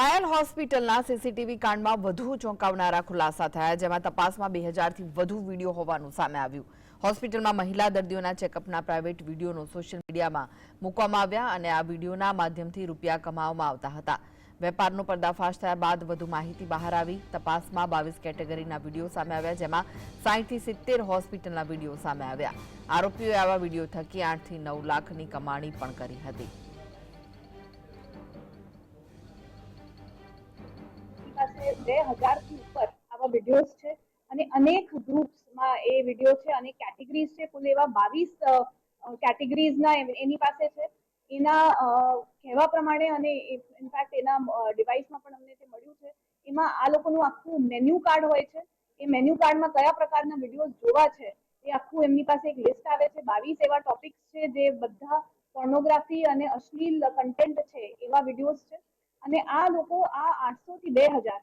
પાયલ હોસ્પિટલના સીસીટીવી કાંડમાં વધુ ચોંકાવનારા ખુલાસા થયા, જેમાં તપાસમાં 2000થી વધુ વિડીયો હોવાનું સામે આવ્યું। હોસ્પિટલમાં મહિલા દર્દીઓના ચેકઅપના પ્રાઇવેટ વિડીયોનો સોશિયલ મીડિયામાં મૂકવામાં આવ્યા અને આ વિડીયોના માધ્યમથી રૂપિયા કમાવામાં આવતા હતા। વેપારનો પર્દાફાશ થયા બાદ વધુ માહિતી બહાર આવી। તપાસમાં 22 કેટેગરીના વિડીયો સામે આવ્યા, જેમાં 60થી 70 હોસ્પિટલના વિડીયો સામે આવ્યા। આરોપીઓએ આવા વિડીયો થકી 8થી 9 લાખની કમાણી પણ કરી હતી। પાસે 2000 થી ઉપર આવા વિડિયોઝ છે અને અનેક ગ્રુપ્સમાં એ વિડિયો છે અને કેટેગરીઝ છે, કુલ એવા 22 કેટેગરીઝના એની પાસે છે। એના કહેવા પ્રમાણે અને ઇનફેક્ટ એના ડિવાઇસમાં પણ અમને જે મળ્યું છે એમાં આ લોકોનું આખું મેન્યુ કાર્ડ હોય છે। એ મેન્યુ કાર્ડમાં કયા પ્રકારના વિડિયોઝ જોવા છે એ આખું એમની પાસે એક લિસ્ટ આવે છે। 22 એવા ટોપિક્સ છે જે બધા પોર્નોગ્રાફી અને અશ્લીલ કન્ટેન્ટ છે એવા વિડિયોઝ છે અને આ લોકો આ 800 થી 2000